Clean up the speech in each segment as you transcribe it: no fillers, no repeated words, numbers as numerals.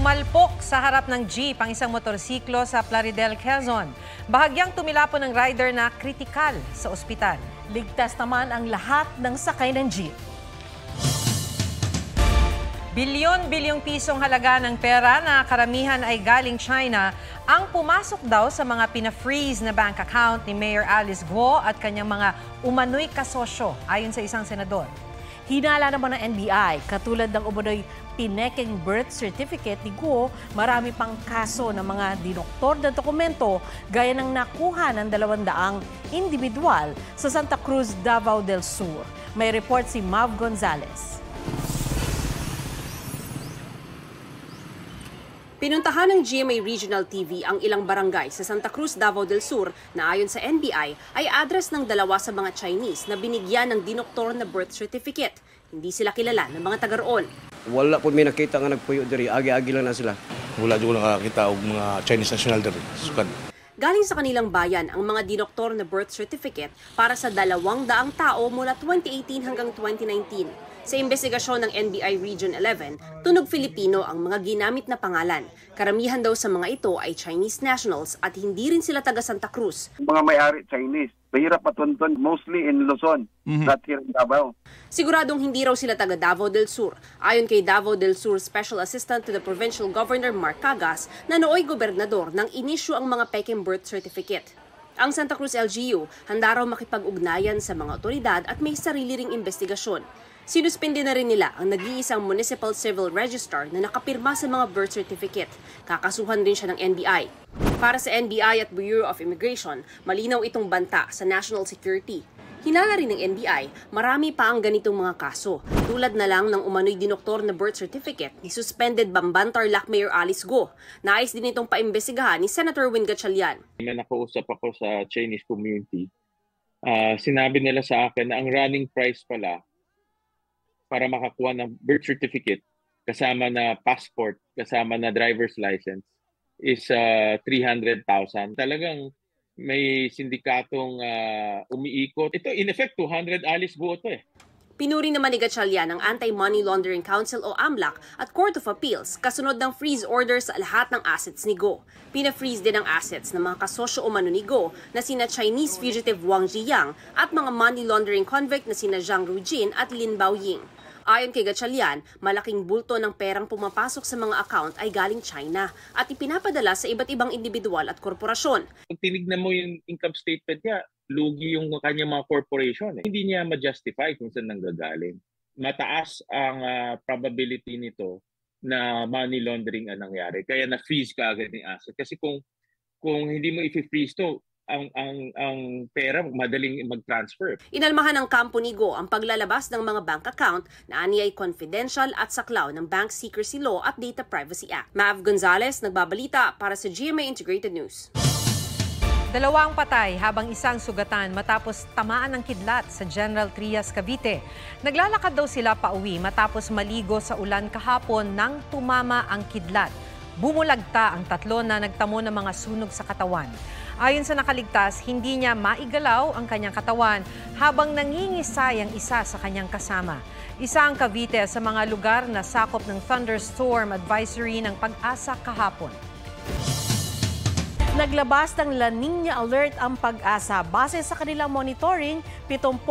Sumalpok sa harap ng jeep ang isang motorsiklo sa Plaridel, Quezon. Bahagyang tumilapon ng rider na kritikal sa ospital. Ligtas naman ang lahat ng sakay ng jeep. Bilyon-bilyong pisong halaga ng pera na karamihan ay galing China ang pumasok daw sa mga pina-freeze na bank account ni Mayor Alice Guo at kanyang mga umano'y kasosyo ayon sa isang senador. Hinala naman ng NBI, katulad ng umano'y pineking birth certificate ni Guo, marami pang kaso ng mga dinoktor na dokumento gaya ng nakuha ng 200 individual sa Santa Cruz, Davao del Sur. May report si Mav Gonzalez. Pinuntahan ng GMA Regional TV ang ilang barangay sa Santa Cruz, Davao del Sur na ayon sa NBI ay address ng dalawa sa mga Chinese na binigyan ng dinoktor na birth certificate. Hindi sila kilala ng mga taga-roon. Wala po may nakita nga nagpuyo diri, agi-agi lang na sila. Wala dyan nakakita og mga Chinese national diri. Galing sa kanilang bayan ang mga dinoktor na birth certificate para sa 200 tao mula 2018 hanggang 2019. Sa investigasyon ng NBI Region 11, tunog Filipino ang mga ginamit na pangalan. Karamihan daw sa mga ito ay Chinese nationals at hindi rin sila taga Santa Cruz. Mga may-ari Chinese, mahirap patunton, mostly in Luzon, not here in Davao. Siguradong hindi raw sila taga Davao del Sur. Ayon kay Davao del Sur Special Assistant to the Provincial Governor Mark Cagas, na nooy gobernador nang inisyu ang mga peking birth certificate. Ang Santa Cruz LGU handa raw makipag-ugnayan sa mga otoridad at may sarili ring investigasyon. Sinuspindi na rin nila ang nag-iisang Municipal Civil Registrar na nakapirma sa mga birth certificate. Kakasuhan din siya ng NBI. Para sa NBI at Bureau of Immigration, malinaw itong banta sa national security. Hinala rin ng NBI, marami pa ang ganitong mga kaso. Tulad na lang ng umano'y dinoktor na birth certificate ni suspended Bamban Tarlac Mayor Alice Guo. Nais din itong paimbestigahan ni Senator Win Gatchalian. May nakausap ako sa Chinese community. Sinabi nila sa akin na ang running price pala para makakuha ng birth certificate kasama na passport, kasama na driver's license is 300,000. Talagang may sindikatong umiikot. Ito in effect 200 Alice Guo to eh. Pinuri naman ni Gatchalian ang Anti-Money Laundering Council o AMLAC at Court of Appeals kasunod ng freeze order sa lahat ng assets ni Guo. Pina-freeze din ang assets ng mga kasosyo umano ni Guo na sina Chinese fugitive Wang Ziyang at mga money laundering convict na sina Zhang Rujin at Lin Baoying. Ayon kay Gatchalian, malaking bulto ng perang pumapasok sa mga account ay galing China at ipinapadala sa iba't ibang individual at korporasyon. Pag tinignan mo yung income statement niya, lugi yung kanyang mga corporation. Hindi niya ma-justify kung saan nanggagaling. Mataas ang probability nito na money laundering ang nangyari. Kaya na-freeze ka agad yung asset. Kasi kung hindi mo i-freeze to, ang pera madaling mag-transfer. Inalmahan ng kampo ni Guo ang paglalabas ng mga bank account na ani ay confidential at saklaw ng Bank Secrecy Law at Data Privacy Act. Mav Gonzalez, nagbabalita para sa GMA Integrated News. 2 patay habang isang sugatan matapos tamaan ng kidlat sa General Trias, Cavite. Naglalakad daw sila pauwi matapos maligo sa ulan kahapon nang tumama ang kidlat. Bumulagta ang 3 na nagtamo ng mga sunog sa katawan. Ayon sa nakaligtas, hindi niya maigalaw ang kanyang katawan habang nangingisay ang isa sa kanyang kasama. Isa ang Cavite sa mga lugar na sakop ng thunderstorm advisory ng Pag-asa kahapon. Naglabas ng La Niña Alert ang Pag-asa. Base sa kanilang monitoring, 70%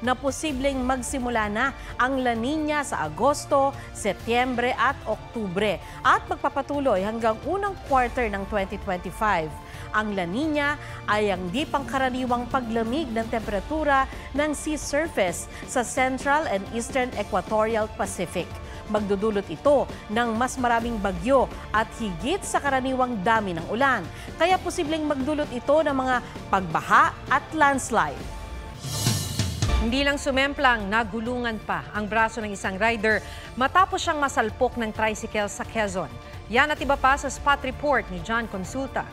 na posibleng magsimula na ang La Niña sa Agosto, Setyembre at Oktubre at magpapatuloy hanggang unang quarter ng 2025. Ang La Niña ay ang di pangkaraniwang paglamig ng temperatura ng sea surface sa Central and Eastern Equatorial Pacific. Magdudulot ito ng mas maraming bagyo at higit sa karaniwang dami ng ulan. Kaya posibleng magdulot ito ng mga pagbaha at landslide. Hindi lang sumemplang, nagulungan pa ang braso ng isang rider matapos siyang masalpok ng tricycle sa Quezon. Yan at iba pa sa spot report ni John Consulta.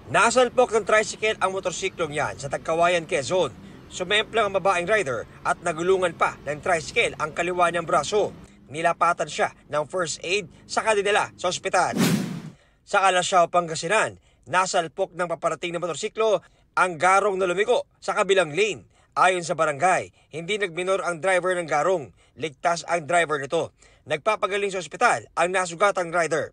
Nasalpok ng tricycle ang motorsiklong yan sa Tagkawayan, Quezon. Sumemplang ang babaeng rider at nagulungan pa ng tricycle ang kaliwa niyang braso. Nilapatan siya ng first aid sa dinala sa ospital. Sa Calasiao, Pangasinan, nasalpok ng paparating na motorsiklo ang garong na lumiko sa kabilang lane Ayon sa barangay, hindi nagminor ang driver ng garong. Ligtas ang driver nito. Nagpapagaling sa ospital ang nasugatang rider.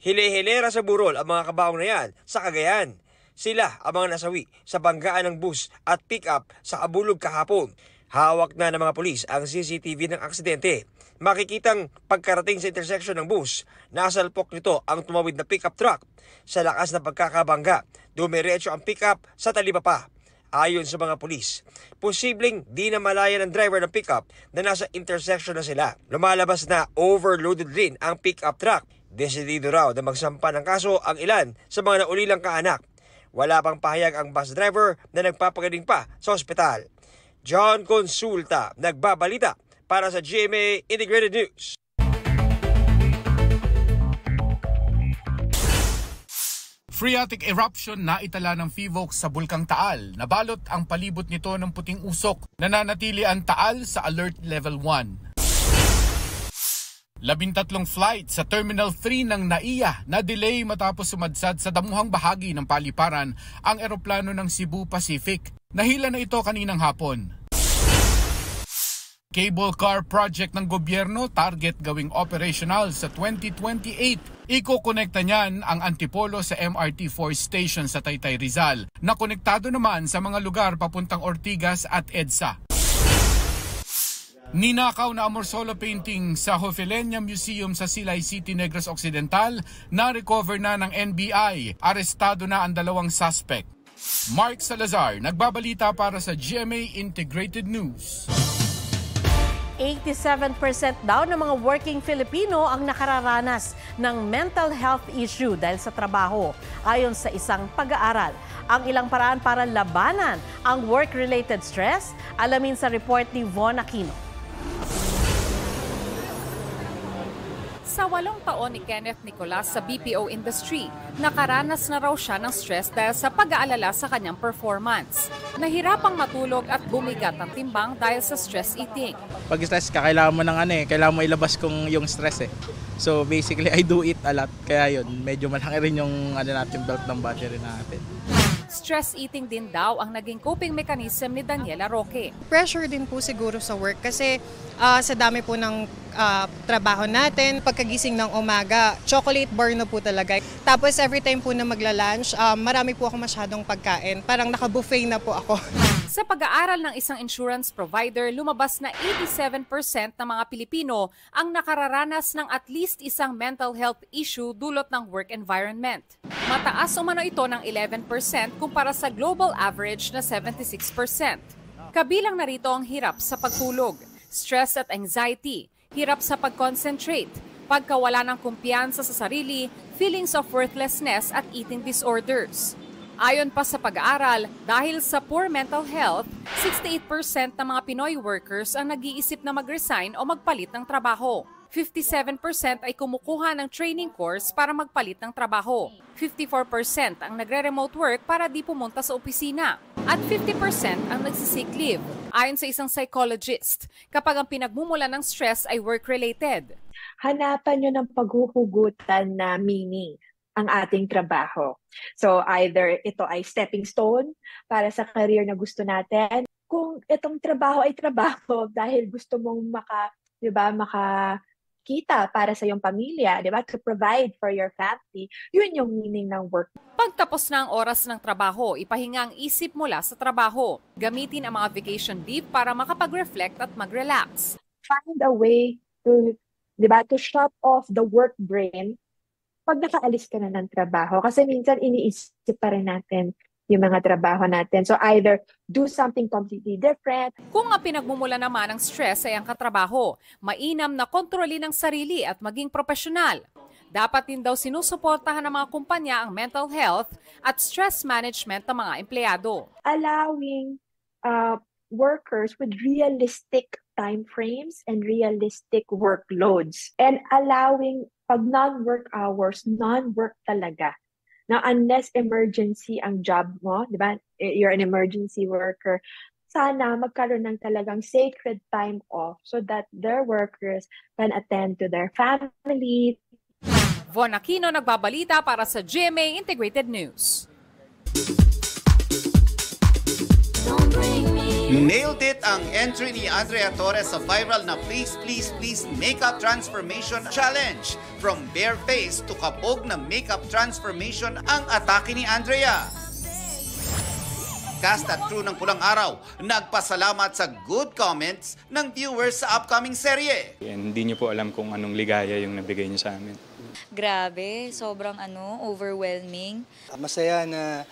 Hile-hilera sa burol ang mga kabaong na yan sa Cagayan. Sila ang mga nasawi sa banggaan ng bus at pick-up sa Abulog kahapon. Hawak na ng mga pulis ang CCTV ng aksidente. Makikitang pagkarating sa intersection ng bus, nasalpok nito ang tumawid na pick-up truck. Sa lakas na pagkakabangga, dumiretso ang pick-up sa talibapa. Ayon sa mga pulis, posibleng di na malaya ng driver ng pick-up na nasa intersection na sila. Lumalabas na overloaded rin ang pick-up truck. Desidido raw na magsampa ng kaso ang ilan sa mga naulilang kaanak. Wala pang pahayag ang bus driver na nagpapagaling pa sa ospital. John Consulta, nagbabalita para sa GMA Integrated News. Phreatic eruption na itala ng PHIVOLCS sa Bulkang Taal. Nabalot ang palibot nito ng puting usok. Nananatili ang Taal sa Alert Level 1. 13 flight sa Terminal 3 ng NAIA na delay matapos sumadsad sa damuhang bahagi ng paliparan ang eroplano ng Cebu Pacific. Nahila na ito kaninang hapon. Cable car project ng gobyerno target gawing operational sa 2028. Iko-konekta niyan ang Antipolo sa MRT4 station sa Taytay Rizal na konektado naman sa mga lugar papuntang Ortigas at EDSA. Ninakaw na Amorsolo painting sa Hofelenia Museum sa Silay City, Negros Occidental na-recover na ng NBI. Arestado na ang 2 suspect. Mark Salazar, nagbabalita para sa GMA Integrated News. 87% daw ng mga working Filipino ang nakararanas ng mental health issue dahil sa trabaho, ayon sa isang pag-aaral. Ang ilang paraan para labanan ang work-related stress, alamin sa report ni Von Aquino. Sa 8 taon ni Kenneth Nicolas sa BPO industry, nakaranas na raw siya ng stress dahil sa pag-aalala sa kanyang performance. Nahirapang matulog at bumigat ang timbang dahil sa stress eating. Pag stress ka, kailangan mo kailangan mo ilabas yung stress eh. So basically, I do it a lot. Kaya yun, medyo malaki rin yung belt ng battery natin. Stress eating din daw ang naging coping mechanism ni Daniela Roque. Pressure din po siguro sa work kasi sa dami po ng trabaho natin. Pagkagising ng umaga, chocolate bar na po talaga. Tapos every time po na magla-lunch, marami po ako masyadong pagkain. Parang naka-buffet na po ako. Sa pag-aaral ng isang insurance provider, lumabas na 87% ng mga Pilipino ang nakararanas ng at least isang mental health issue dulot ng work environment. Mataas umano ito ng 11% kumpara sa global average na 76%. Kabilang na rito ang hirap sa pagtulog, stress at anxiety, hirap sa pag-concentrate, pagkawala ng kumpiyansa sa sarili, feelings of worthlessness at eating disorders. Ayon pa sa pag-aaral, dahil sa poor mental health, 68% ng mga Pinoy workers ang nag-iisip na mag-resign o magpalit ng trabaho. 57% ay kumukuha ng training course para magpalit ng trabaho. 54% ang nagre-remote work para di pumunta sa opisina. At 50% ang nagsisick leave. Ayon sa isang psychologist, kapag ang pinagmumula ng stress ay work-related. Hanapan nyo ng paghuhugutan na meaning ang ating trabaho. So either ito ay stepping stone para sa career na gusto natin. Kung itong trabaho ay trabaho dahil gusto mong makakita para sa iyong pamilya, to provide for your family, yun yung meaning ng work. Pagtapos na ang oras ng trabaho, ipahinga ang isip mula sa trabaho. Gamitin ang mga vacation leave para makapag-reflect at mag-relax. Find a way to shut off the work brain pag nakaalis ka na ng trabaho. Kasi minsan iniisip pa rin natin yung mga trabaho natin. So either do something completely different. Kung ang pinagmumula naman ng stress ay ang katrabaho, mainam na kontrolin ang sarili at maging profesional. Dapat din daw sinusuportahan ng mga kumpanya ang mental health at stress management ng mga empleyado. Allowing workers with realistic time frames and realistic workloads. And allowing pag non-work hours, non-work talaga. Now, unless emergency ang job mo, di ba? You're an emergency worker, sana magkaroon ng talagang sacred time off so that their workers can attend to their family. Von Aquino, nagbabalita para sa GMA Integrated News. Nailed it ang entry ni Andrea Torres sa viral na Please Please Please Makeup Transformation Challenge. From bare face to kabog na makeup transformation ang atake ni Andrea. Cast at crew ng Pulang Araw nagpasalamat sa good comments ng viewers sa upcoming serye. Hindi niyo po alam kung anong ligaya yung nabigay niyo sa amin. Grabe, sobrang overwhelming. Masaya na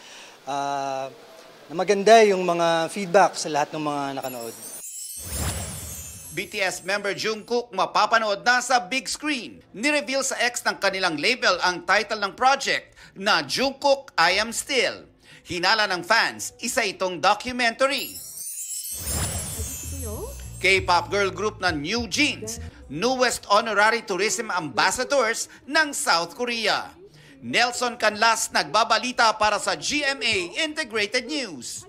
maganda yung mga feedback sa lahat ng mga nakanood. BTS member Jungkook mapapanood na sa big screen. Nireveal sa X ng kanilang label ang title ng project na Jungkook I Am Still. Hinala ng fans, isa itong documentary. K-pop girl group na New Jeans, newest honorary tourism ambassadors ng South Korea. Nelson Canlas nagbabalita para sa GMA Integrated News.